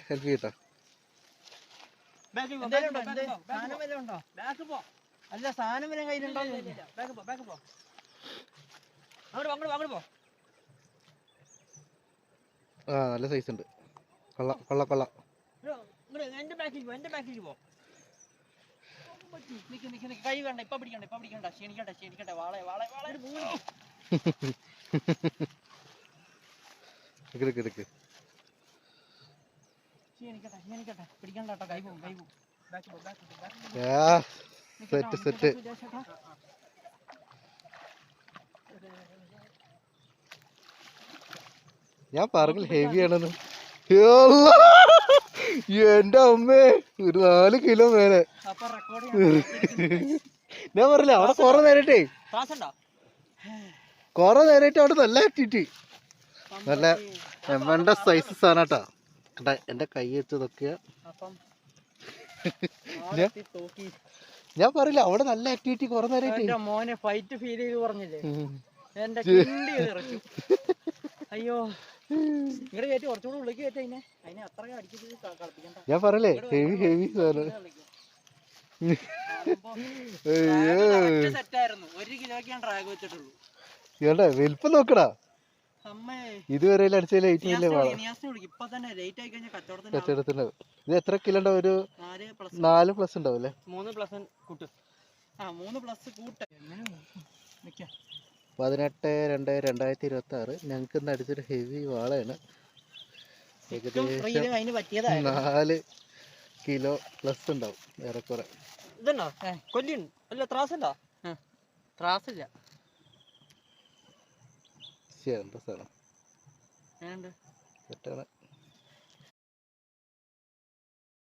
Help ചെയ്യട്ടോ. അല്ല സാധനം വരെ കയ്യിലുണ്ടോ? ആ നല്ല സൈസ് ഉണ്ട്. കൊള്ള എന്റെ ബാക്കിലേക്ക് പോ. കൈ വേണ്ട, ഇപ്പൊ പിടിക്കണ്ട. ക്ഷീണിക്കട്ടെ. വാളെ ക്ഷീണിക്കട്ടെ. പിടിക്കണ്ട കേട്ടോ. കൈ പോകും. സെറ്റ് ഞാൻ പറഞ്ഞില്ല ഹെവി ആണെന്ന്. എന്റെ അമ്മേ, ഒരു 4 കിലോ മേലെ. ഞാൻ പറഞ്ഞില്ല അവിടെ കൊറേ നേരമായിട്ട് അവിടെ നല്ല ആക്ടിവിറ്റി. നല്ല എമ്മന്റെ സൈസ് സാധനട്ടാ. എന്റെ കൈ വെച്ചതൊക്കെയാ. ഞാൻ പറയില്ല അവിടെ നല്ല ആക്ടിവിറ്റി കുറെ നേരമായിട്ട്. മോനെ ഫൈറ്റ് ഫീൽ ചെയ്ത് പറഞ്ഞില്ലേ, എന്റെ അയ്യോ ഇങ്ങടെ കയറ്റി കുറച്ചുകൂടെ ഉള്ളിലേക്ക് കയറ്റി. അതിനെ അത്ര അടിച്ചിട്ട് കളിപ്പിക്കണ്ട. ഞാൻ പറയല്ലേ ഹെവി സാധനം. സെറ്റായിരുന്നു. 1 കിലോക്കാണ് ഡ്രാഗ് വെച്ചിട്ടുള്ളൂ. ഏട്ടാ വലിപ്പം നോക്കടാ. ഇതുവരെ അടിച്ചതിൽ കച്ചവടത്തിന്. ഇത് എത്ര കിലോ ഉണ്ടാവും? ഒരു 4 പ്ലസ് ഉണ്ടാവും അല്ലേ? 3 പ്ലസ് കൂട്ട്. 3 പ്ലസ് കൂട്ട്. 18/2/2026 ഞങ്ങൾക്ക് ഇന്ന് അടിച്ചൊരു ഹെവി വാളയാണ്. ഏകദേശം 4 കിലോ പ്ലസ് ഉണ്ടാവും ഏറെക്കുറെ. ഇതുണ്ടോ കൊല്ലുണ്ട്? അല്ല ത്രാസുണ്ടോ? ത്രാസില്ല. എന്താ സാധനം സെറ്റാണ്.